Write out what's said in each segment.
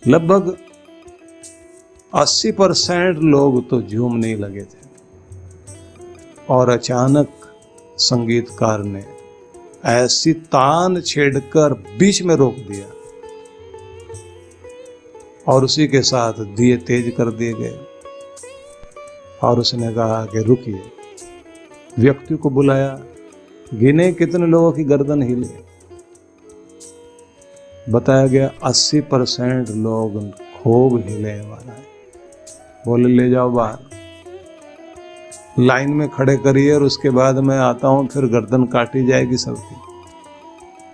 लगभग 80% लोग तो झूमने ही लगे थे। और अचानक संगीतकार ने ऐसी तान छेड़कर बीच में रोक दिया और उसी के साथ दिए तेज कर दिए गए। और उसने कहा कि रुकिए, व्यक्ति को बुलाया, गिने कितने लोगों की गर्दन हिली। बताया गया 80% लोग खूब हिले वाला है। बोले ले जाओ बाहर, लाइन में खड़े करिए और उसके बाद मैं आता हूं, फिर गर्दन काटी जाएगी सबकी।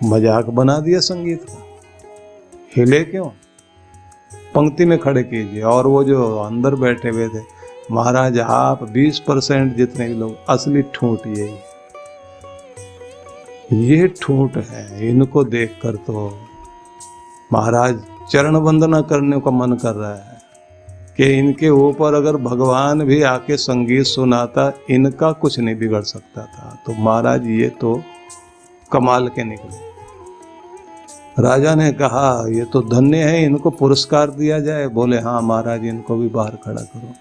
मजाक बना दिया संगीत का। हिले क्यों, पंक्ति में खड़े कीजिए। और वो जो अंदर बैठे हुए थे, महाराज आप 20% जितने भी लोग, असली ठूंठ यही है। ये ठूंठ है, इनको देखकर तो महाराज चरण वंदना करने का मन कर रहा है कि इनके ऊपर अगर भगवान भी आके संगीत सुनाता, इनका कुछ नहीं बिगड़ सकता था। तो महाराज ये तो कमाल के निकले। राजा ने कहा ये तो धन्य है, इनको पुरस्कार दिया जाए। बोले हाँ महाराज, इनको भी बाहर खड़ा करो।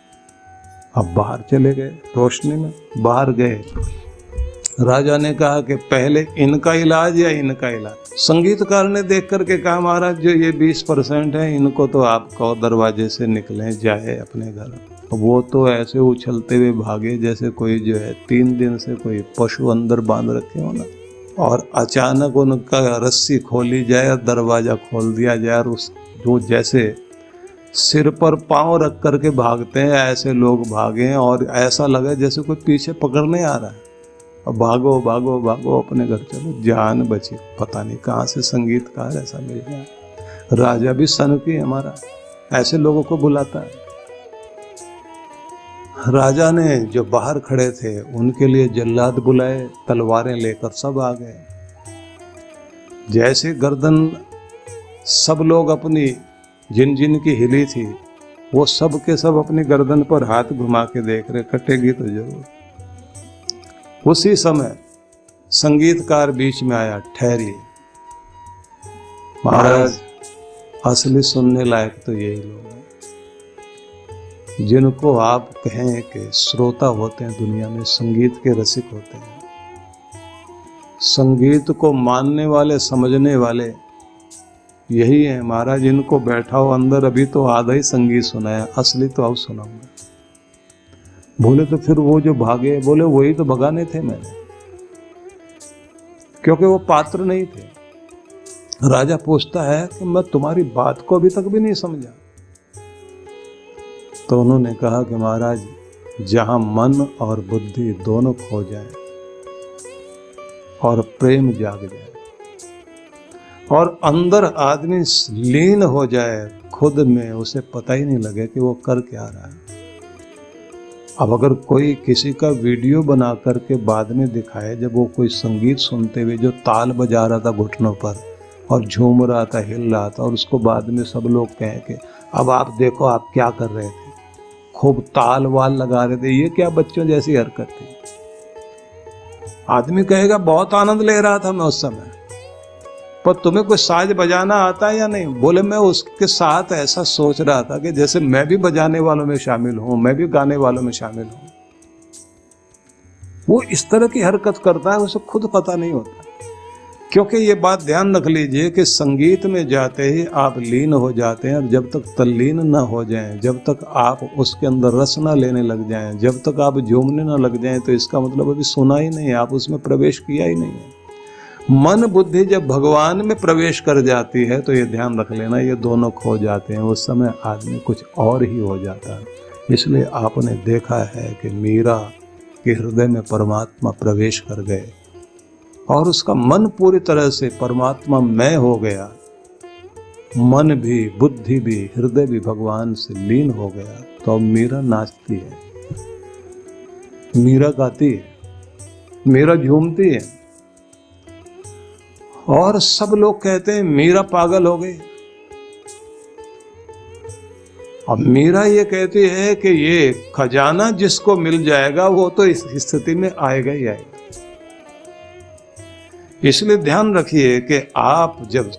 अब बाहर चले गए, रोशनी में बाहर गए। राजा ने कहा कि पहले इनका इलाज या इनका इलाज। संगीतकार ने देख करके कहा महाराज जो ये 20% है, इनको तो आप कहो दरवाजे से निकले, जाए अपने घर। वो तो ऐसे उछलते हुए भागे जैसे कोई जो है 3 दिन से कोई पशु अंदर बांध रखे हो ना। और अचानक उनका रस्सी खोली जाए और दरवाजा खोल दिया जाए, और उस जो जैसे सिर पर पांव रख करके भागते हैं ऐसे लोग भागे। और ऐसा लगा जैसे कोई पीछे पकड़ने आ रहा है। अब भागो भागो भागो, अपने घर चलो, जान बची। पता नहीं कहाँ से संगीतकार ऐसा मिल गया। राजा भी सनकी हमारा, ऐसे लोगों को बुलाता है। राजा ने जो बाहर खड़े थे उनके लिए जल्लाद बुलाए, तलवारें लेकर सब आ गए। जैसे गर्दन सब लोग अपनी जिन जिन की हिली थी, वो सब के सब अपनी गर्दन पर हाथ घुमा के देख रहे, कटेगी तो जरूर। उसी समय संगीतकार बीच में आया, ठहरिए महाराज, असली सुनने लायक तो यही लोग हैं जिनको आप कहें कि श्रोता होते हैं दुनिया में, संगीत के रसिक होते हैं, संगीत को मानने वाले, समझने वाले यही है महाराज। इनको बैठाओ अंदर, अभी तो आधा ही संगीत सुनाया, असली तो अब सुनाऊंगा। बोले तो फिर वो जो भागे, बोले वही तो भगाने थे मैंने, क्योंकि वो पात्र नहीं थे। राजा पूछता है कि मैं तुम्हारी बात को अभी तक भी नहीं समझा। तो उन्होंने कहा कि महाराज जहां मन और बुद्धि दोनों खो जाए और प्रेम जाग जाए और अंदर आदमी लीन हो जाए खुद में, उसे पता ही नहीं लगे कि वो कर क्या रहा है। अब अगर कोई किसी का वीडियो बना करके बाद में दिखाए, जब वो कोई संगीत सुनते हुए जो ताल बजा रहा था घुटनों पर और झूम रहा था, हिल रहा था, और उसको बाद में सब लोग कहें कि अब आप देखो आप क्या कर रहे थे, खूब ताल वाल लगा रहे थे, ये क्या बच्चों जैसी हरकत थी। आदमी कहेगा बहुत आनंद ले रहा था मैं उस समय, पर तुम्हें कोई साज बजाना आता है या नहीं? बोले मैं उसके साथ ऐसा सोच रहा था कि जैसे मैं भी बजाने वालों में शामिल हूं, मैं भी गाने वालों में शामिल हूं। वो इस तरह की हरकत करता है, उसे खुद पता नहीं होता। क्योंकि ये बात ध्यान रख लीजिए कि संगीत में जाते ही आप लीन हो जाते हैं, और जब तक तल्लीन ना हो जाएं, जब तक आप उसके अंदर रस ना लेने लग जाएं, जब तक आप झूमने ना लग जाएं, तो इसका मतलब अभी सुना ही नहीं, आप उसमें प्रवेश किया ही नहीं है। मन बुद्धि जब भगवान में प्रवेश कर जाती है तो ये ध्यान रख लेना, ये दोनों खो जाते हैं। उस समय आदमी कुछ और ही हो जाता है। इसलिए आपने देखा है कि मीरा के हृदय में परमात्मा प्रवेश कर गए और उसका मन पूरी तरह से परमात्मा में हो गया। मन भी, बुद्धि भी, हृदय भी भगवान से लीन हो गया। तो अब मीरा नाचती है, मीरा गाती है, मीरा झूमती है, और सब लोग कहते हैं मीरा पागल हो गई। अब मीरा ये कहती है कि ये खजाना जिसको मिल जाएगा वो तो इस स्थिति में आएगा ही आएगा। इसलिए ध्यान रखिए कि आप जब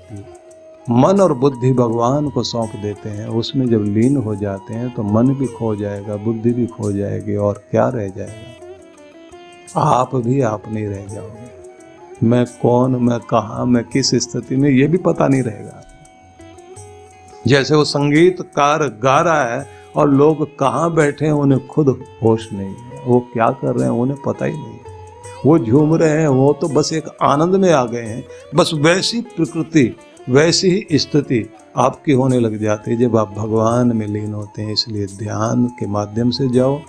मन और बुद्धि भगवान को सौंप देते हैं, उसमें जब लीन हो जाते हैं तो मन भी खो जाएगा, बुद्धि भी खो जाएगी, और क्या रह जाएगा? आप भी आप नहीं रह जाओगे। मैं कौन, मैं कहाँ, मैं किस स्थिति में, ये भी पता नहीं रहेगा। जैसे वो संगीतकार गा रहा है और लोग कहाँ बैठे हैं उन्हें खुद होश नहीं है, वो क्या कर रहे हैं उन्हें पता ही नहीं है। वो झूम रहे हैं, वो तो बस एक आनंद में आ गए हैं। बस वैसी प्रकृति, वैसी ही स्थिति आपकी होने लग जाती है जब आप भगवान में लीन होते हैं। इसलिए ध्यान के माध्यम से जाओ,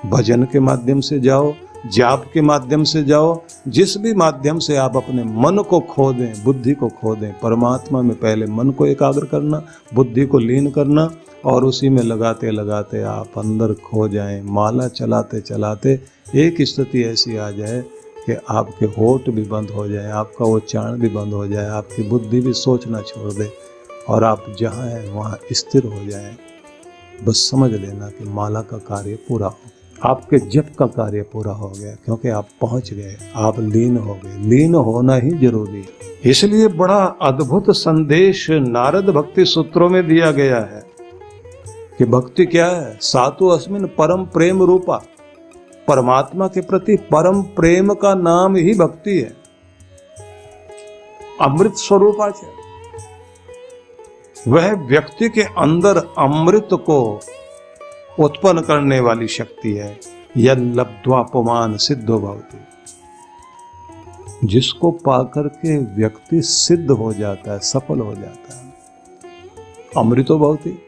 भजन के माध्यम से जाओ, जाप के माध्यम से जाओ, जिस भी माध्यम से आप अपने मन को खो दें, बुद्धि को खो दें। परमात्मा में पहले मन को एकाग्र करना, बुद्धि को लीन करना, और उसी में लगाते लगाते आप अंदर खो जाएं। माला चलाते चलाते एक स्थिति ऐसी आ जाए कि आपके होठ भी बंद हो जाए, आपका उच्चारण भी बंद हो जाए, आपकी बुद्धि भी सोचना छोड़ दे, और आप जहाँ हैं वहाँ स्थिर हो जाएं। बस समझ लेना कि माला का कार्य पूरा हो, आपके जप का कार्य पूरा हो गया, क्योंकि आप पहुँच गए, आप लीन हो गए। लीन होना ही जरूरी है। इसलिए बड़ा अद्भुत संदेश नारद भक्ति सूत्रों में दिया गया है कि भक्ति क्या है? सातु अस्मिन परम प्रेम रूपा। परमात्मा के प्रति परम प्रेम का नाम ही भक्ति है। अमृत स्वरूपाच, वह व्यक्ति के अंदर अमृत को उत्पन्न करने वाली शक्ति है। यद लब्ध्वा पुमान सिद्धो भवति, जिसको पाकर के व्यक्ति सिद्ध हो जाता है, सफल हो जाता है। अमृतो भवति,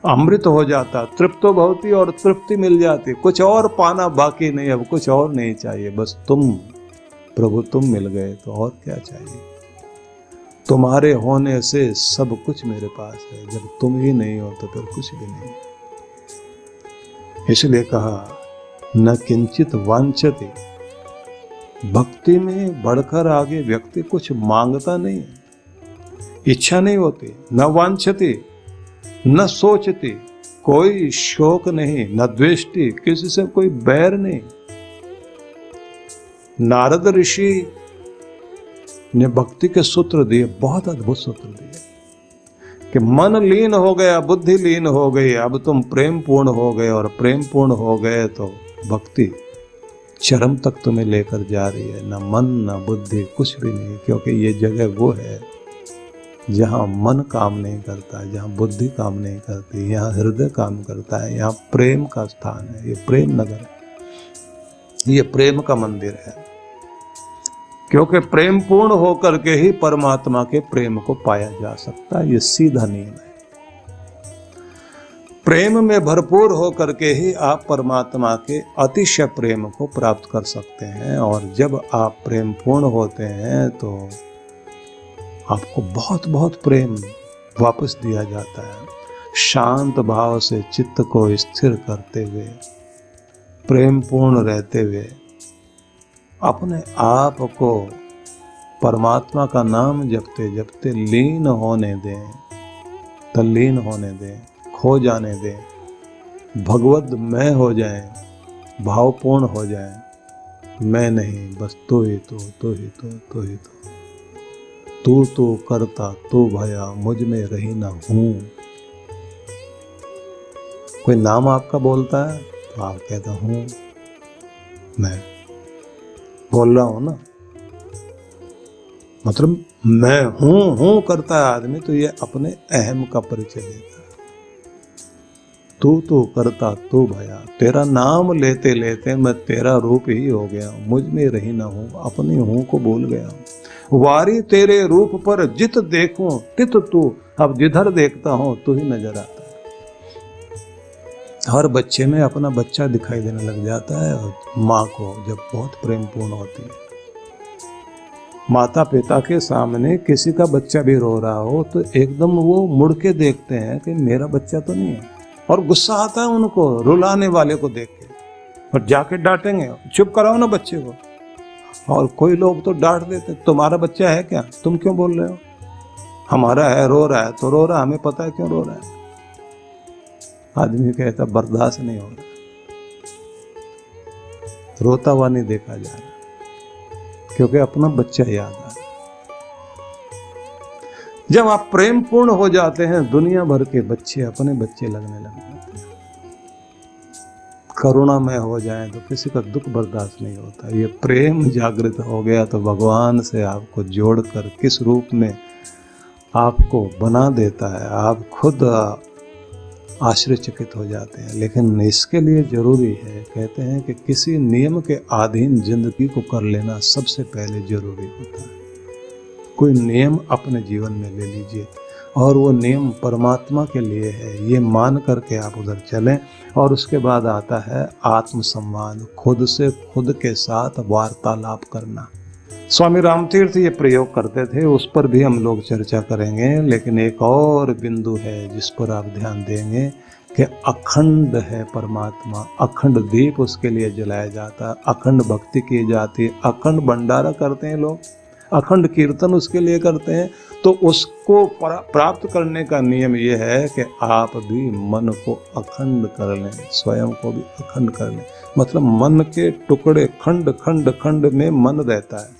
अमृत हो जाता, तृप्तो भवति, और तृप्ति मिल जाती। कुछ और पाना बाकी नहीं, अब कुछ और नहीं चाहिए, बस तुम प्रभु तुम मिल गए तो और क्या चाहिए? तुम्हारे होने से सब कुछ मेरे पास है, जब तुम ही नहीं हो तो फिर कुछ भी नहीं। इसलिए कहा न किंचित वांछति। भक्ति में बढ़कर आगे व्यक्ति कुछ मांगता नहीं, इच्छा नहीं होती। न वांछति, न सोचती, कोई शोक नहीं, न द्वेष्टि, किसी से कोई बैर नहीं। नारद ऋषि ने भक्ति के सूत्र दिए, बहुत अद्भुत सूत्र दिए कि मन लीन हो गया, बुद्धि लीन हो गई, अब तुम प्रेम पूर्ण हो गए, और प्रेम पूर्ण हो गए तो भक्ति चरम तक तुम्हें लेकर जा रही है। न मन न बुद्धि, कुछ भी नहीं, क्योंकि ये जगह वो है जहाँ मन काम नहीं करता, जहाँ बुद्धि काम नहीं करती, यहाँ हृदय काम करता है, यहाँ प्रेम का स्थान है। ये प्रेम नगर है, ये प्रेम का मंदिर है, क्योंकि प्रेम पूर्ण होकर के ही परमात्मा के प्रेम को पाया जा सकता है। ये सीधा नियम है। प्रेम में भरपूर होकर के ही आप परमात्मा के अतिशय प्रेम को प्राप्त कर सकते हैं। और जब आप प्रेम पूर्ण होते हैं तो आपको बहुत बहुत प्रेम वापस दिया जाता है। शांत भाव से चित्त को स्थिर करते हुए, प्रेम पूर्ण रहते हुए, अपने आप को परमात्मा का नाम जपते जपते लीन होने दें, तल्लीन होने दें, खो जाने दें, भगवद मय हो जाएं, भावपूर्ण हो जाएं। मैं नहीं, बस तू ही तो, तू ही तो, तू ही तो, तू तो करता तू भया, मुझ में रही ना हूं। कोई नाम आपका बोलता है तो आप कहता हूं, मैं बोल रहा हूं ना, मतलब मैं हूं करता है आदमी, तो ये अपने अहम का परिचय देता है। तू तो करता तू भया, तेरा नाम लेते लेते मैं तेरा रूप ही हो गया हूं, मुझ में रही ना हूं, अपने हूं को भूल गया हूं। वारी तेरे रूप पर जित देखूं तित तू, अब जिधर देखता हूं तू ही नजर आता है। हर बच्चे में अपना बच्चा दिखाई देने लग जाता है, और माँ को जब बहुत प्रेम पूर्ण होती है, माता पिता के सामने किसी का बच्चा भी रो रहा हो तो एकदम वो मुड़ के देखते हैं कि मेरा बच्चा तो नहीं है, और गुस्सा आता है उनको रुलाने वाले को देख के, और जाके डांटेंगे, चुप कराओ ना बच्चे को। और कोई लोग तो डांट देते, तुम्हारा बच्चा है क्या, तुम क्यों बोल रहे हो? हमारा है, रो रहा है तो रो रहा, हमें पता है क्यों रो रहा है। आदमी कहता बर्दाश्त नहीं हो रहा, रोता हुआ नहीं देखा जा रहा, क्योंकि अपना बच्चा याद आ रहा। जब आप प्रेम पूर्ण हो जाते हैं, दुनिया भर के बच्चे अपने बच्चे लगने लग जाते हैं। करुणामय हो जाए तो किसी का दुख बर्दाश्त नहीं होता। ये प्रेम जागृत हो गया तो भगवान से आपको जोड़कर किस रूप में आपको बना देता है, आप खुद आश्चर्यचकित हो जाते हैं। लेकिन इसके लिए जरूरी है, कहते हैं कि किसी नियम के अधीन जिंदगी को कर लेना सबसे पहले जरूरी होता है। कोई नियम अपने जीवन में ले लीजिए और वो नियम परमात्मा के लिए है, ये मान करके आप उधर चलें। और उसके बाद आता है आत्मसंवाद, खुद से खुद के साथ वार्तालाप करना। स्वामी रामतीर्थ ये प्रयोग करते थे, उस पर भी हम लोग चर्चा करेंगे। लेकिन एक और बिंदु है जिस पर आप ध्यान देंगे कि अखंड है परमात्मा, अखंड दीप उसके लिए जलाया जाता, अखंड भक्ति की जाती, अखंड भंडारा करते हैं लोग, अखंड कीर्तन उसके लिए करते हैं। तो उसको प्राप्त करने का नियम यह है कि आप भी मन को अखंड कर लें, स्वयं को भी अखंड कर लें। मतलब मन के टुकड़े खंड खंड खंड में मन रहता है,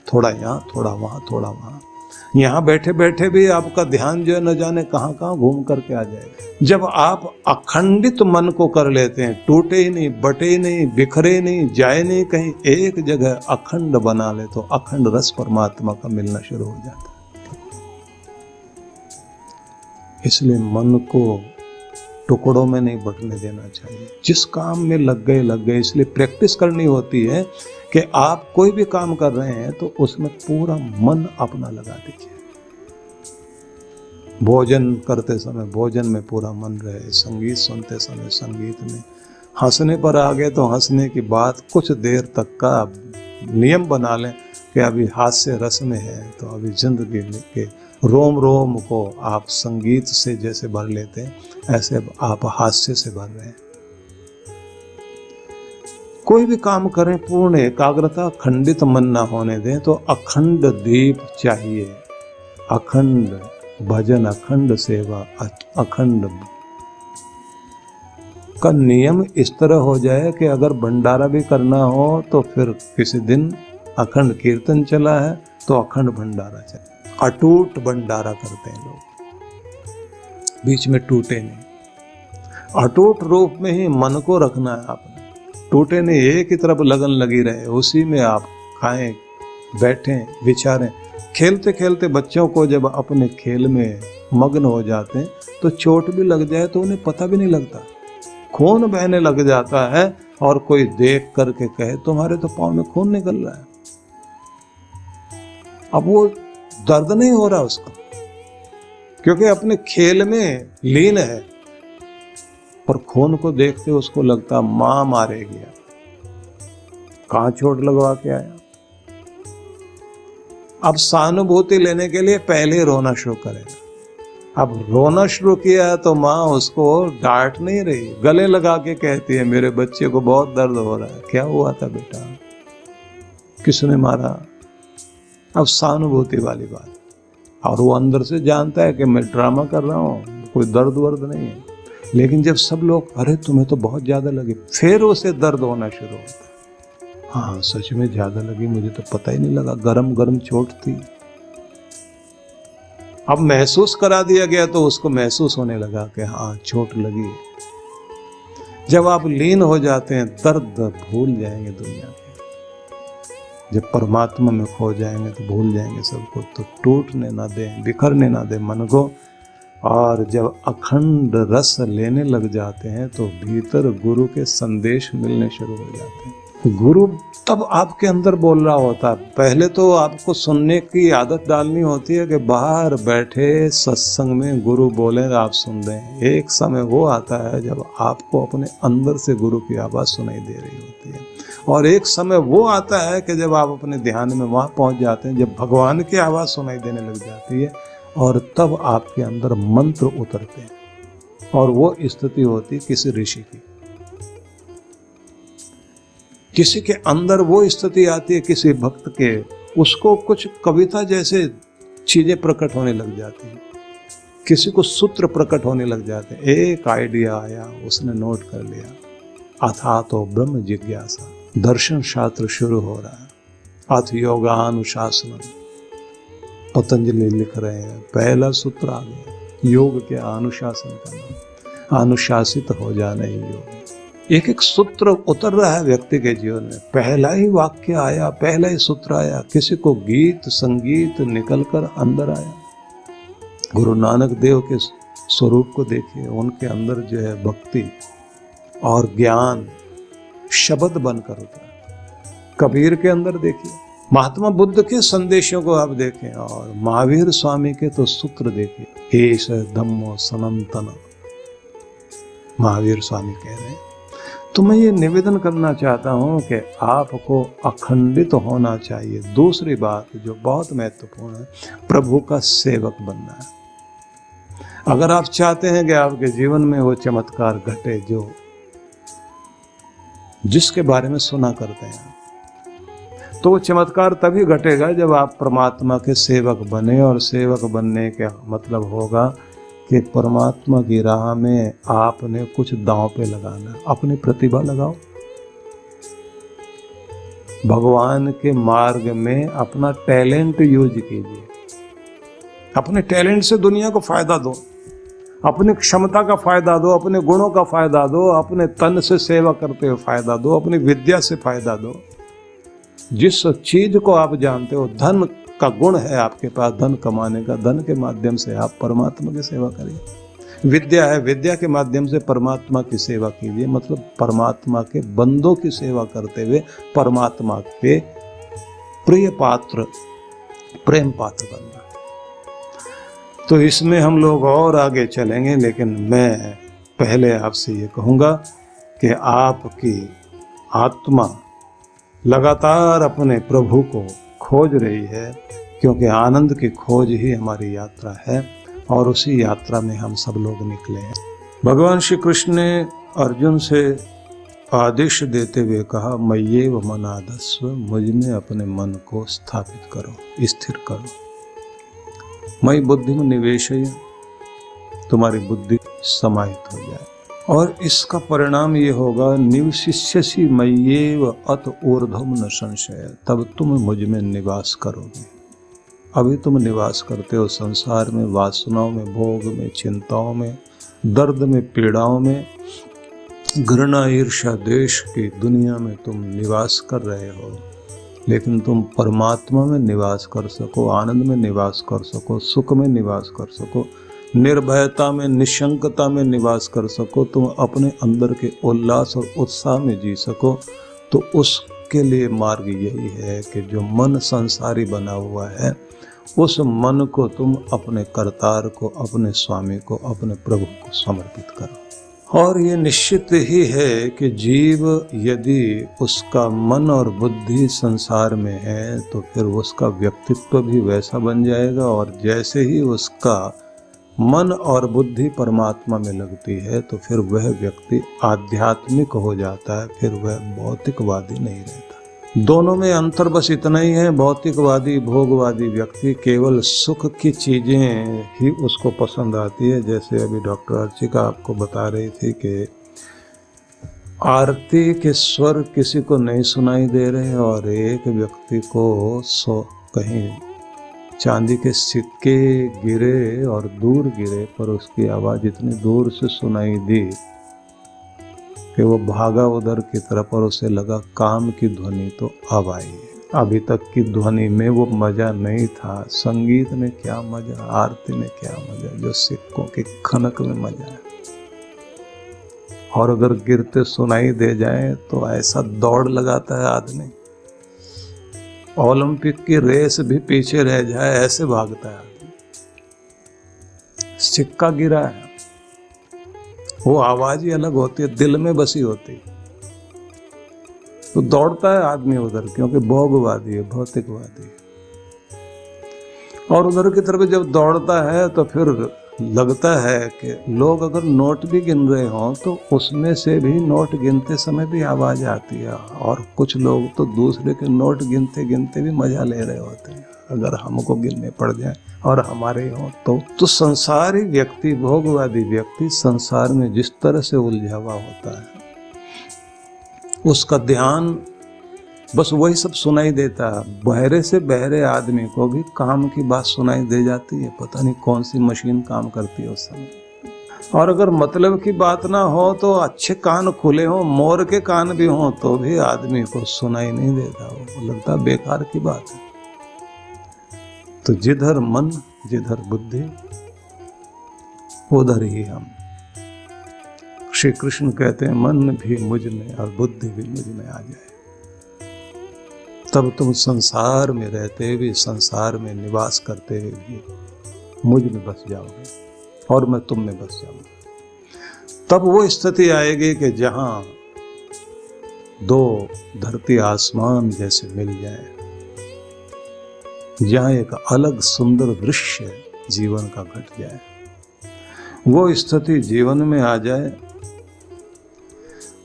थोड़ा यहाँ थोड़ा वहाँ थोड़ा वहाँ। यहाँ बैठे बैठे भी आपका ध्यान जो है न जाने कहाँ कहाँ घूम करके आ जाएगा। जब आप अखंडित मन को कर लेते हैं, टूटे ही नहीं, बटे ही नहीं, बिखरे नहीं, जाए नहीं कहीं, एक जगह अखंड बना ले तो अखंड रस परमात्मा का मिलना शुरू हो जाता है। इसलिए मन को टुकड़ों में नहीं बंटने देना चाहिए। जिस काम में लग गए। इसलिए प्रैक्टिस करनी होती है कि आप कोई भी काम कर रहे हैं तो उसमें पूरा मन अपना लगा दीजिए। भोजन करते समय भोजन में पूरा मन रहे, संगीत सुनते समय संगीत में, हंसने पर आ गए तो हंसने की बात कुछ देर तक का नियम बना लें कि अभी हास्य रस में है तो अभी जिंदगी के रोम रोम को आप संगीत से जैसे भर लेते हैं, ऐसे आप हास्य से भर रहे हैं। कोई भी काम करें पूर्ण एकाग्रता, खंडित मन ना होने दें। तो अखंड दीप चाहिए, अखंड भजन, अखंड सेवा, अखंड का नियम इस तरह हो जाए कि अगर भंडारा भी करना हो तो फिर किसी दिन अखंड कीर्तन चला है तो अखंड भंडारा चले। अटूट भंडारा करते हैं लोग, बीच में टूटे नहीं। अटूट रूप में ही मन को रखना है आपने, टूटे नहीं, एक ही तरफ लगन लगी रहे, उसी में आप खाएं, बैठें, विचारें। खेलते खेलते बच्चों को जब अपने खेल में मग्न हो जाते हैं तो चोट भी लग जाए तो उन्हें पता भी नहीं लगता, खून बहने लग जाता है और कोई देख करके कहे तुम्हारे तो पाँव में खून निकल रहा है। अब वो दर्द नहीं हो रहा उसको, क्योंकि अपने खेल में लीन है। पर खून को देखते उसको लगता मां मारेगी, कहां चोट लगवा के आया। अब सहानुभूति लेने के लिए पहले रोना शुरू करेगा। अब रोना शुरू किया तो माँ उसको डांट नहीं रही, गले लगा के कहती है मेरे बच्चे को बहुत दर्द हो रहा है, क्या हुआ था बेटा, किसने मारा। अब सहानुभूति वाली बात, और वो अंदर से जानता है कि मैं ड्रामा कर रहा हूँ, कोई दर्द वर्द नहीं है। लेकिन जब सब लोग अरे तुम्हें तो बहुत ज्यादा लगी, फिर उसे दर्द होना शुरू होता है। हाँ सच में ज्यादा लगी, मुझे तो पता ही नहीं लगा, गरम गरम चोट थी। अब महसूस करा दिया गया तो उसको महसूस होने लगा कि हाँ चोट लगी। जब आप लीन हो जाते हैं दर्द भूल जाएंगे दुनिया के, जब परमात्मा में खो जाएंगे तो भूल जाएंगे सबको। तो टूटने ना दें, बिखरने ना दें मन को। और जब अखंड रस लेने लग जाते हैं तो भीतर गुरु के संदेश मिलने शुरू हो जाते हैं। गुरु तब आपके अंदर बोल रहा होता है। पहले तो आपको सुनने की आदत डालनी होती है कि बाहर बैठे सत्संग में गुरु बोले आप सुन रहे हैं। एक समय वो आता है जब आपको अपने अंदर से गुरु की आवाज़ सुनाई दे रही होती है, और एक समय वो आता है कि जब आप अपने ध्यान में वहाँ पहुँच जाते हैं, जब भगवान की आवाज़ सुनाई देने लग जाती है, और तब आपके अंदर मंत्र उतरते हैं। और वो स्थिति होती किसी ऋषि की, किसी के अंदर वो स्थिति आती है किसी भक्त के, उसको कुछ कविता जैसे चीजें प्रकट होने लग जाती हैं, किसी को सूत्र प्रकट होने लग जाते हैं। एक आइडिया आया, उसने नोट कर लिया, अथा तो ब्रह्म जिज्ञासा, दर्शन शास्त्र शुरू हो रहा है, अथ योगानुशासनम, पतंजलि लिख रहे हैं, पहला सूत्र आ गया, योग के अनुशासन करना, अनुशासित हो जाना ही योग। एक एक सूत्र उतर रहा है व्यक्ति के जीवन में, पहला ही वाक्य आया, पहला ही सूत्र आया, किसी को गीत संगीत निकलकर अंदर आया। गुरु नानक देव के स्वरूप को देखिए, उनके अंदर जो है भक्ति और ज्ञान शब्द बनकर उतरा। कबीर के अंदर देखिए, महात्मा बुद्ध के संदेशों को आप देखें, और महावीर स्वामी के तो सूत्र देखिए, एष धम्मो सनातन, महावीर स्वामी कह रहे हैं। तो मैं ये निवेदन करना चाहता हूं कि आपको अखंडित होना चाहिए। दूसरी बात जो बहुत महत्वपूर्ण है, प्रभु का सेवक बनना है। अगर आप चाहते हैं कि आपके जीवन में वो चमत्कार घटे जो जिसके बारे में सुना करते हैं, तो वो चमत्कार तभी घटेगा जब आप परमात्मा के सेवक बने। और सेवक बनने का मतलब होगा कि परमात्मा की राह में आपने कुछ दांव पे लगाना, अपनी प्रतिभा लगाओ, भगवान के मार्ग में अपना टैलेंट यूज कीजिए, अपने टैलेंट से दुनिया को फायदा दो, अपनी क्षमता का फायदा दो, अपने गुणों का फायदा दो, अपने तन से सेवा करते हुए फायदा दो, अपनी विद्या से फायदा दो। जिस चीज को आप जानते हो, धन का गुण है आपके पास, धन कमाने का, धन के माध्यम से आप परमात्मा की सेवा करिए। विद्या है, विद्या के माध्यम से परमात्मा की सेवा कीजिए, मतलब परमात्मा के बंदों की सेवा करते हुए परमात्मा के प्रिय पात्र, प्रेम पात्र बनना। तो इसमें हम लोग और आगे चलेंगे, लेकिन मैं पहले आपसे ये कहूँगा कि आपकी आत्मा लगातार अपने प्रभु को खोज रही है, क्योंकि आनंद की खोज ही हमारी यात्रा है, और उसी यात्रा में हम सब लोग निकले हैं। भगवान श्री कृष्ण ने अर्जुन से आदेश देते हुए कहा, मय्येव मनाधस्व, मुझ में अपने मन को स्थापित करो, स्थिर करो। मयि बुद्धिम निवेशय, तुम्हारी बुद्धि समाहित हो जाए, और इसका परिणाम ये होगा, निवसिष्यसि मय्येव अत ऊर्ध्वं न संशय, तब तुम मुझ में निवास करोगे। अभी तुम निवास करते हो संसार में, वासनाओं में, भोग में, चिंताओं में, दर्द में, पीड़ाओं में, घृणा ईर्ष्या द्वेष की दुनिया में तुम निवास कर रहे हो। लेकिन तुम परमात्मा में निवास कर सको, आनंद में निवास कर सको, सुख में निवास कर सको, निर्भयता में, निशंकता में निवास कर सको, तुम अपने अंदर के उल्लास और उत्साह में जी सको, तो उसके लिए मार्ग यही है कि जो मन संसारी बना हुआ है, उस मन को तुम अपने करतार को, अपने स्वामी को, अपने प्रभु को समर्पित करो। और ये निश्चित ही है कि जीव यदि उसका मन और बुद्धि संसार में है, तो फिर उसका व्यक्तित्व भी वैसा बन जाएगा, और जैसे ही उसका मन और बुद्धि परमात्मा में लगती है, तो फिर वह व्यक्ति आध्यात्मिक हो जाता है, फिर वह भौतिकवादी नहीं रहता। दोनों में अंतर बस इतना ही है, भौतिकवादी भोगवादी व्यक्ति केवल सुख की चीजें ही उसको पसंद आती है। जैसे अभी डॉक्टर अर्चिका आपको बता रही थी कि आरती के स्वर किसी को नहीं सुनाई दे रहे, और एक व्यक्ति को कहीं चांदी के सिक्के गिरे और दूर गिरे, पर उसकी आवाज इतनी दूर से सुनाई दी कि वो भागा उधर की तरफ, और उसे लगा काम की ध्वनि तो अब आई है, अभी तक की ध्वनि में वो मजा नहीं था। संगीत में क्या मजा, आरती में क्या मजा, जो सिक्कों के खनक में मजा है। और अगर गिरते सुनाई दे जाए तो ऐसा दौड़ लगाता है आदमी, ओलंपिक की रेस भी पीछे रह जाए ऐसे भागता है आदमी। सिक्का गिरा है, वो आवाज ही अलग होती है, दिल में बसी होती है, तो दौड़ता है आदमी उधर, क्योंकि भोगवादी है, भौतिकवादी है। और उधर की तरफ जब दौड़ता है तो फिर लगता है कि लोग अगर नोट भी गिन रहे हों तो उसमें से भी नोट गिनते समय भी आवाज आती है, और कुछ लोग तो दूसरे के नोट गिनते गिनते भी मजा ले रहे होते हैं, अगर हमको गिनने पड़ जाए और हमारे हों तो संसारी व्यक्ति, भोगवादी व्यक्ति संसार में जिस तरह से उलझा हुआ होता है, उसका ध्यान बस वही सब सुनाई देता है। बहरे से बहरे आदमी को भी काम की बात सुनाई दे जाती है, पता नहीं कौन सी मशीन काम करती है उस समय। और अगर मतलब की बात ना हो तो अच्छे कान खुले हो, मोर के कान भी हो, तो भी आदमी को सुनाई नहीं देता, वो लगता बेकार की बात है। तो जिधर मन जिधर बुद्धि उधर ही हम। श्री कृष्ण कहते हैं मन भी मुझ में और बुद्धि भी मुझ में आ जाए, तब तुम संसार में रहते भी, संसार में निवास करते हुए भी मुझ में बस जाओगे और मैं तुम में बस जाऊंगा। तब वो स्थिति आएगी कि जहां दो धरती आसमान जैसे मिल जाए, जहां एक अलग सुंदर दृश्य जीवन का घट जाए, वो स्थिति जीवन में आ जाए।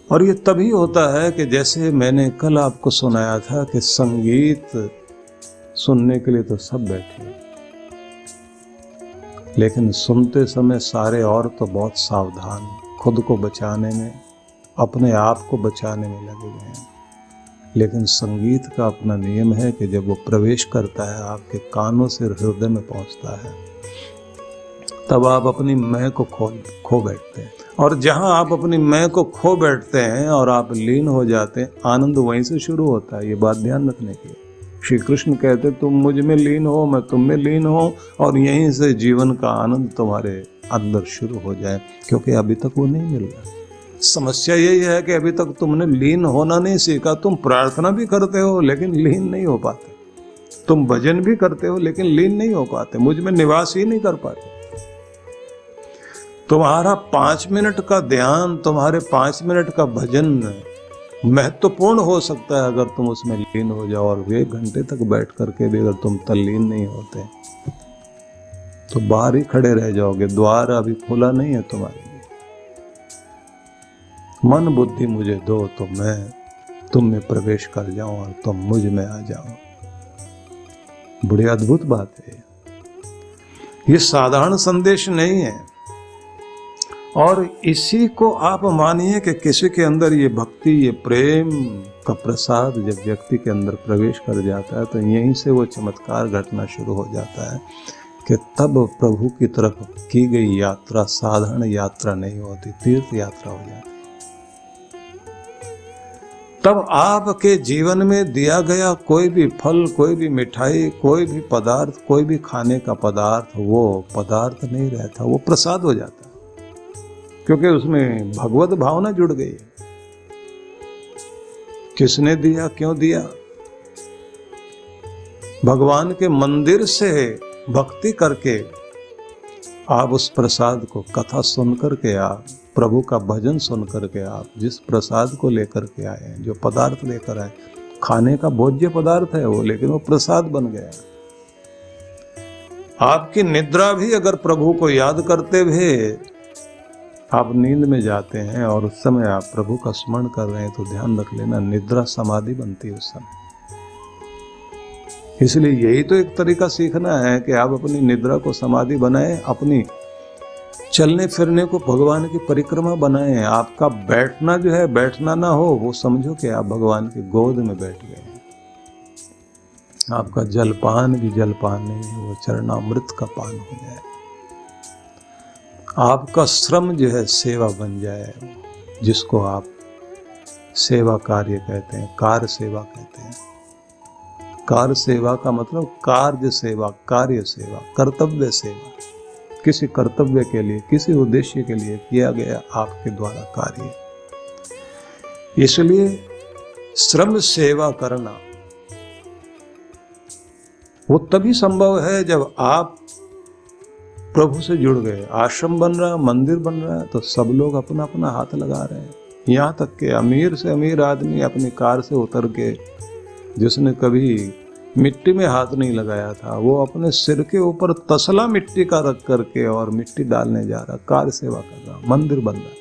और ये तभी होता है कि जैसे मैंने कल आपको सुनाया था कि संगीत सुनने के लिए तो सब बैठे, लेकिन सुनते समय सारे और तो बहुत सावधान, खुद को बचाने में, अपने आप को बचाने में लगे हुए हैं। लेकिन संगीत का अपना नियम है कि जब वो प्रवेश करता है, आपके कानों से हृदय में पहुंचता है, तब आप अपनी मैं को खो बैठते हैं। और जहां आप अपनी मैं को खो बैठते हैं और आप लीन हो जाते हैं, आनंद वहीं से शुरू होता है। ये बात ध्यान रखने की। श्री कृष्ण कहते तुम मुझ में लीन हो, मैं तुम में लीन हो, और यहीं से जीवन का आनंद तुम्हारे अंदर शुरू हो जाए, क्योंकि अभी तक वो नहीं मिल रहा। समस्या यही है कि अभी तक तुमने लीन होना नहीं सीखा। तुम प्रार्थना भी करते हो लेकिन लीन नहीं हो पाते, तुम भजन भी करते हो लेकिन लीन नहीं हो पाते, मुझ में निवास ही नहीं कर पाते। तुम्हारा 5 मिनट का ध्यान, तुम्हारे 5 मिनट का भजन महत्वपूर्ण हो सकता है अगर तुम उसमें लीन हो जाओ। और 1 घंटे तक बैठ करके भी अगर तुम तल्लीन नहीं होते तो बाहर ही खड़े रह जाओगे, द्वार अभी खुला नहीं है तुम्हारे लिए। मन बुद्धि मुझे दो तो मैं तुम में प्रवेश कर जाऊं और तुम मुझ में आ जाओ। बड़ी अद्भुत बात है ये, साधारण संदेश नहीं है। और इसी को आप मानिए कि किसी के अंदर ये भक्ति, ये प्रेम का प्रसाद जब व्यक्ति के अंदर प्रवेश कर जाता है, तो यहीं से वो चमत्कार घटना शुरू हो जाता है कि तब प्रभु की तरफ की गई यात्रा साधारण यात्रा नहीं होती, तीर्थ यात्रा हो जाती। तब आपके जीवन में दिया गया कोई भी फल, कोई भी मिठाई, कोई भी पदार्थ, कोई भी खाने का पदार्थ, वो पदार्थ नहीं रहता, वो प्रसाद हो जाता है, क्योंकि उसमें भगवत भावना जुड़ गई है। किसने दिया, क्यों दिया? भगवान के मंदिर से भक्ति करके आप उस प्रसाद को, कथा सुन करके, आप प्रभु का भजन सुन करके, आप जिस प्रसाद को लेकर के आए हैं, जो पदार्थ लेकर आए, खाने का भोज्य पदार्थ है वो, लेकिन वो प्रसाद बन गया। आपकी निद्रा भी अगर प्रभु को याद करते हुए आप नींद में जाते हैं और उस समय आप प्रभु का स्मरण कर रहे हैं, तो ध्यान रख लेना निद्रा समाधि बनती है उस समय। इसलिए यही तो एक तरीका सीखना है कि आप अपनी निद्रा को समाधि बनाएं, अपनी चलने फिरने को भगवान की परिक्रमा बनाएं। आपका बैठना जो है, बैठना ना हो, वो समझो कि आप भगवान की गोद में बैठ गए। आपका जलपान भी जलपान नहीं है, वो चरणामृत का पान हो जाए। आपका श्रम जो है सेवा बन जाए, जिसको आप सेवा कार्य कहते हैं, कार्य सेवा कहते हैं। कार्य सेवा का मतलब कार्य सेवा, कार्य सेवा, कर्तव्य सेवा, किसी कर्तव्य के लिए, किसी उद्देश्य के लिए किया गया आपके द्वारा कार्य। इसलिए श्रम सेवा करना वो तभी संभव है जब आप प्रभु से जुड़ गए। आश्रम बन रहा, मंदिर बन रहा है, तो सब लोग अपना अपना हाथ लगा रहे हैं। यहाँ तक के अमीर से अमीर आदमी अपनी कार से उतर के, जिसने कभी मिट्टी में हाथ नहीं लगाया था, वो अपने सिर के ऊपर तसला मिट्टी का रख करके और मिट्टी डालने जा रहा, कार सेवा कर रहा, मंदिर बन रहा,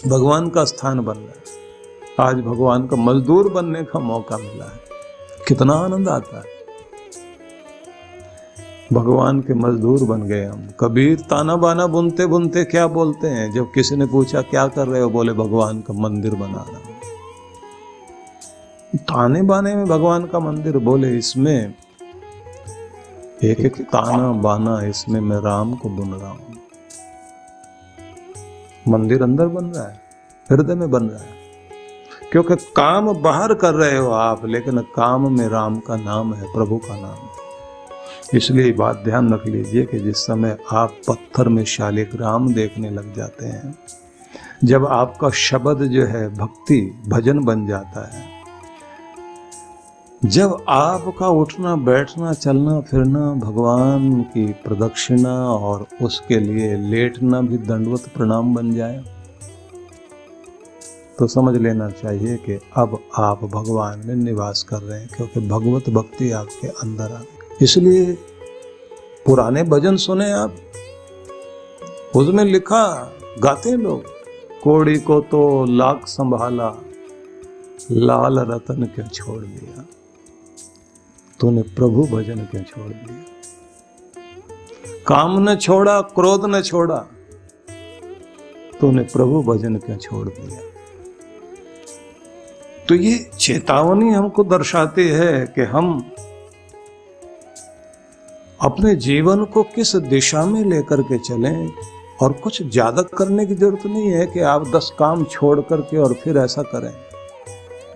भगवान का स्थान बन रहा है। आज भगवान का मजदूर बनने का मौका मिला है, कितना आनंद आता है। भगवान के मजदूर बन गए हम। कबीर ताना बाना बुनते बुनते क्या बोलते हैं, जब किसी ने पूछा क्या कर रहे हो, बोले भगवान का मंदिर बना रहा हूं। ताने बाने में भगवान का मंदिर बोले, इसमें एक एक ताना बाना इसमें मैं राम को बुन रहा हूं। मंदिर अंदर बन रहा है, हृदय में बन रहा है, क्योंकि काम बाहर कर रहे हो आप, लेकिन काम में राम का नाम है, प्रभु का नाम है। इसलिए बात ध्यान रख लीजिए कि जिस समय आप पत्थर में शालिग्राम देखने लग जाते हैं, जब आपका शब्द जो है भक्ति भजन बन जाता है, जब आपका उठना बैठना चलना फिरना भगवान की प्रदक्षिणा और उसके लिए लेटना भी दंडवत प्रणाम बन जाए, तो समझ लेना चाहिए कि अब आप भगवान में निवास कर रहे हैं, क्योंकि भगवत भक्ति आपके अंदर आ गई। इसलिए पुराने भजन सुने आप, उसमें लिखा गाते हैं लोग, कोड़ी को तो लाख संभाला, लाल रतन क्यों छोड़ दिया, तूने प्रभु भजन क्यों छोड़ दिया। काम न छोड़ा, क्रोध न छोड़ा, तूने प्रभु भजन क्यों छोड़ दिया। तो ये चेतावनी हमको दर्शाती है कि हम अपने जीवन को किस दिशा में लेकर के चलें, और कुछ ज्यादा करने की जरूरत नहीं है कि आप 10 काम छोड़ करके और फिर ऐसा करें।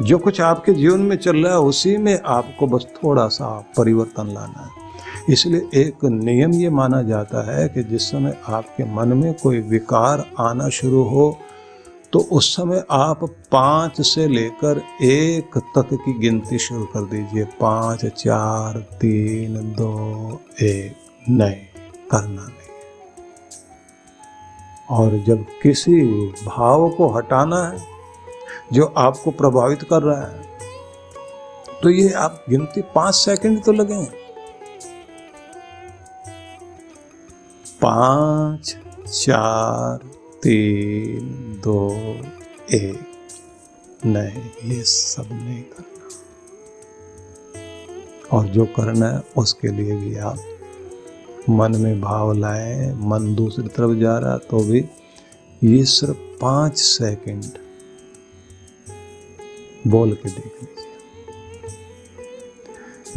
जो कुछ आपके जीवन में चल रहा है उसी में आपको बस थोड़ा सा परिवर्तन लाना है। इसलिए एक नियम ये माना जाता है कि जिस समय आपके मन में कोई विकार आना शुरू हो, तो उस समय आप 5 से लेकर 1 तक की गिनती शुरू कर दीजिए। 5 4 3 2 1, नहीं करना नहीं। और जब किसी भाव को हटाना है जो आपको प्रभावित कर रहा है, तो ये आप गिनती 5 सेकंड तो लगे। 5 4 3 2 1, नहीं, ये सब नहीं करना। और जो करना है उसके लिए भी आप मन में भाव लाएं। मन दूसरी तरफ जा रहा तो भी ये सिर्फ 5 सेकंड बोल के देख लीजिए।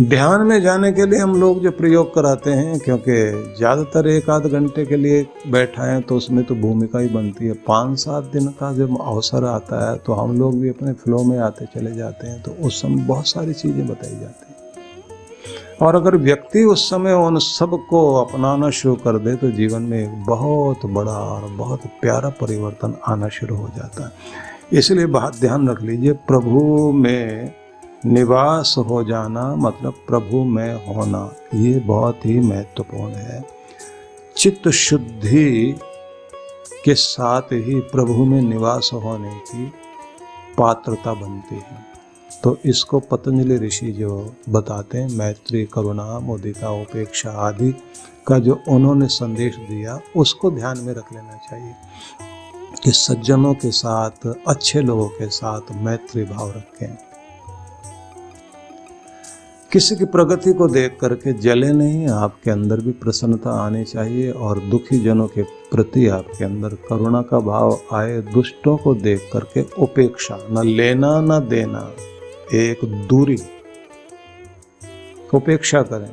ध्यान में जाने के लिए हम लोग जो प्रयोग कराते हैं, क्योंकि ज़्यादातर 1-8 घंटे के लिए बैठा है तो उसमें तो भूमिका ही बनती है। 5-7 दिन का जब अवसर आता है तो हम लोग भी अपने फ्लो में आते चले जाते हैं, तो उस समय बहुत सारी चीज़ें बताई जाती हैं। और अगर व्यक्ति उस समय उन सब को अपनाना शुरू कर दे तो जीवन में एक बहुत बड़ा और बहुत प्यारा परिवर्तन आना शुरू हो जाता है। इसलिए बात ध्यान रख लीजिए, प्रभु में निवास हो जाना मतलब प्रभु में होना, ये बहुत ही महत्वपूर्ण है। चित्त शुद्धि के साथ ही प्रभु में निवास होने की पात्रता बनती है। तो इसको पतंजलि ऋषि जो बताते हैं, मैत्री करुणा मुदिता उपेक्षा आदि का जो उन्होंने संदेश दिया, उसको ध्यान में रख लेना चाहिए कि सज्जनों के साथ, अच्छे लोगों के साथ मैत्री भाव रखें। किसी की प्रगति को देख करके जले नहीं, आपके अंदर भी प्रसन्नता आनी चाहिए और दुखी जनों के प्रति आपके अंदर करुणा का भाव आए। दुष्टों को देख करके उपेक्षा, न लेना न देना, एक दूरी, उपेक्षा करें।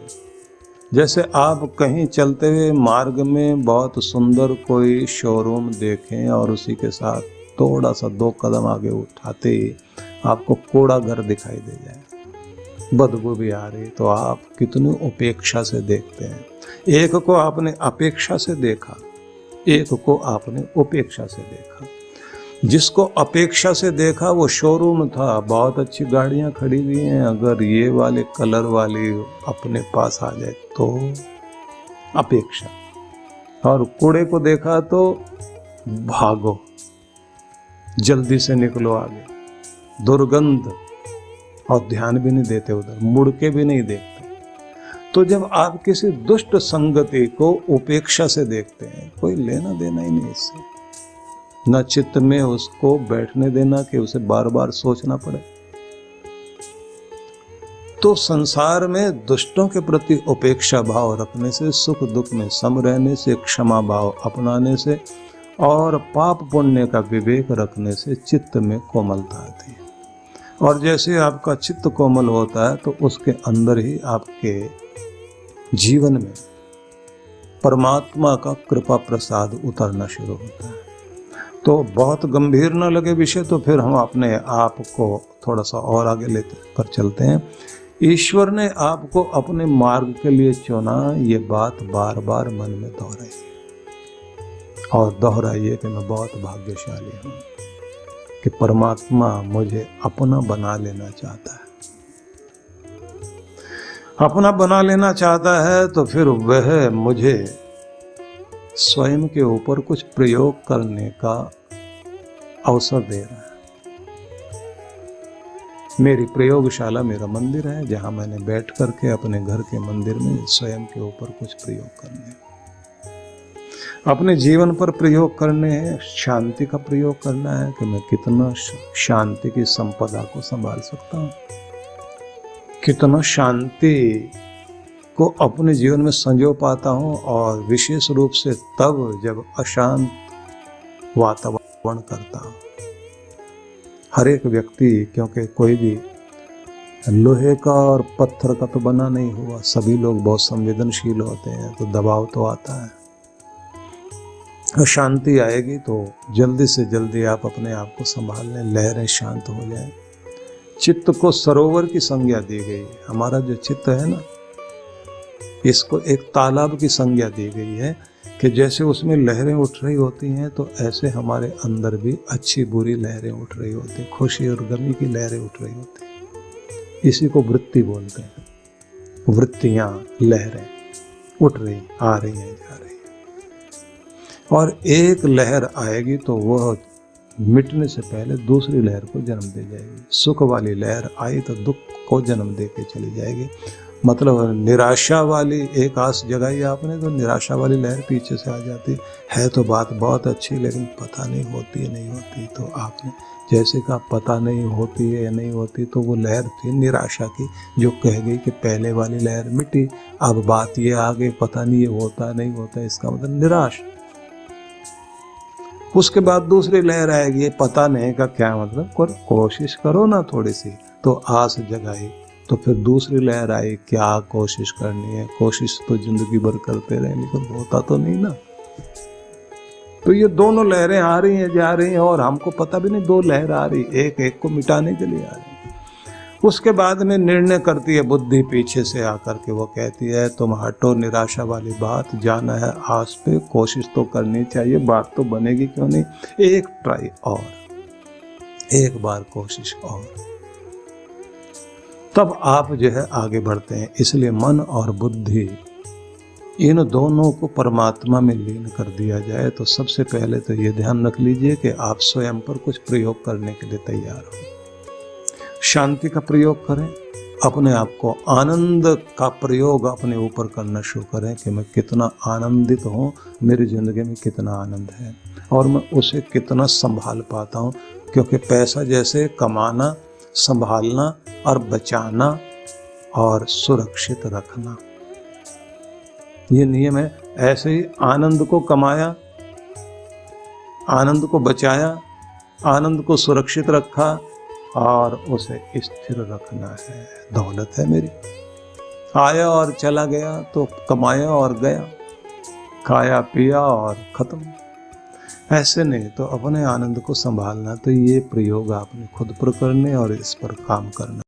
जैसे आप कहीं चलते हुए मार्ग में बहुत सुंदर कोई शोरूम देखें और उसी के साथ थोड़ा सा 2 कदम आगे उठाते ही आपको कूड़ा घर दिखाई दे जाए, बदबू भी आ रही, तो आप कितनी उपेक्षा से देखते हैं। एक को आपने अपेक्षा से देखा, एक को आपने उपेक्षा से देखा। जिसको अपेक्षा से देखा वो शोरूम था, बहुत अच्छी गाड़ियां खड़ी हुई हैं, अगर ये वाले कलर वाली अपने पास आ जाए तो अपेक्षा। और कूड़े को देखा तो भागो, जल्दी से निकलो आगे, दुर्गंध, और ध्यान भी नहीं देते उधर, मुड़ के भी नहीं देखते। तो जब आप किसी दुष्ट संगति को उपेक्षा से देखते हैं, कोई लेना देना ही नहीं इससे, न चित्त में उसको बैठने देना कि उसे बार बार सोचना पड़े। तो संसार में दुष्टों के प्रति उपेक्षा भाव रखने से, सुख दुख में सम रहने से, क्षमा भाव अपनाने से और पाप पुण्य का विवेक रखने से चित्त में कोमलता आती है। और जैसे आपका चित्त कोमल होता है तो उसके अंदर ही आपके जीवन में परमात्मा का कृपा प्रसाद उतरना शुरू होता है। तो बहुत गंभीर न लगे विषय तो फिर हम अपने आप को थोड़ा सा और आगे लेते कर चलते हैं। ईश्वर ने आपको अपने मार्ग के लिए चुना, ये बात बार बार मन में दोहराइए और दोहराइए कि मैं बहुत भाग्यशाली हूँ कि परमात्मा मुझे अपना बना लेना चाहता है। अपना बना लेना चाहता है तो फिर वह मुझे स्वयं के ऊपर कुछ प्रयोग करने का अवसर दे रहा है। मेरी प्रयोगशाला मेरा मंदिर है, जहां मैंने बैठ करके अपने घर के मंदिर में स्वयं के ऊपर कुछ प्रयोग करने, अपने जीवन पर प्रयोग करने हैं। शांति का प्रयोग करना है कि मैं कितना शांति की संपदा को संभाल सकता हूँ, कितना शांति को अपने जीवन में संजो पाता हूँ, और विशेष रूप से तब जब अशांत वातावरण करता हूँ। हर एक व्यक्ति, क्योंकि कोई भी लोहे का और पत्थर का तो बना नहीं हुआ, सभी लोग बहुत संवेदनशील होते हैं, तो दबाव तो आता है। अशांति आएगी तो जल्दी से जल्दी आप अपने आप को संभाल लें, लहरें शांत हो जाएं। चित्त को सरोवर की संज्ञा दी गई है। हमारा जो चित्त है ना, इसको एक तालाब की संज्ञा दी गई है कि जैसे उसमें लहरें उठ रही होती हैं तो ऐसे हमारे अंदर भी अच्छी बुरी लहरें उठ रही होती, खुशी और गमी की लहरें उठ रही होती। इसी को वृत्ति बोलते हैं। वृत्तियां, लहरें उठ रही, आ रही हैं, जा रही हैं। और एक लहर आएगी तो वह मिटने से पहले दूसरी लहर को जन्म दे जाएगी। सुख वाली लहर आई तो दुख को जन्म दे के चली जाएगी। मतलब निराशा वाली एक आस जगाई आपने तो निराशा वाली लहर पीछे से आ जाती है। तो बात बहुत अच्छी, लेकिन पता नहीं होती है, नहीं होती। तो आपने जैसे कहा पता नहीं होती है या नहीं होती, तो वो लहर थी निराशा की, जो कह गई कि पहले वाली लहर मिटी, अब बात ये आ गई पता नहीं ये होता नहीं होता, इसका मतलब निराश। उसके बाद दूसरी लहर आएगी, पता नहीं का क्या मतलब, कोशिश करो ना थोड़ी सी, तो आस जगाई। तो फिर दूसरी लहर आई, क्या कोशिश करनी है, कोशिश तो जिंदगी भर करते रहे, लेकिन होता तो नहीं ना। तो ये दोनों लहरें आ रही हैं, जा रही हैं, और हमको पता भी नहीं दो लहर आ रही, एक एक को मिटाने के लिए आ रही। उसके बाद में निर्णय करती है बुद्धि पीछे से आकर के, वो कहती है तुम हटो निराशा वाली बात, जाना है आस पे, कोशिश तो करनी चाहिए, बात तो बनेगी क्यों नहीं, एक ट्राई और, एक बार कोशिश और, तब आप जो है आगे बढ़ते हैं। इसलिए मन और बुद्धि इन दोनों को परमात्मा में लीन कर दिया जाए तो सबसे पहले तो ये ध्यान रख लीजिए कि आप स्वयं पर कुछ प्रयोग करने के लिए तैयार हो। शांति का प्रयोग करें, अपने आप को आनंद का प्रयोग अपने ऊपर करना शुरू करें कि मैं कितना आनंदित हूँ, मेरी ज़िंदगी में कितना आनंद है और मैं उसे कितना संभाल पाता हूँ। क्योंकि पैसा जैसे कमाना, संभालना और बचाना और सुरक्षित रखना, ये नियम है। ऐसे ही आनंद को कमाया, आनंद को बचाया, आनंद को सुरक्षित रखा और उसे स्थिर रखना है। दौलत है मेरी, आया और चला गया तो कमाया और गया, खाया पिया और खत्म। ऐसे नहीं, तो अपने आनंद को संभालना। तो ये प्रयोग आपने खुद पर करने और इस पर काम करना।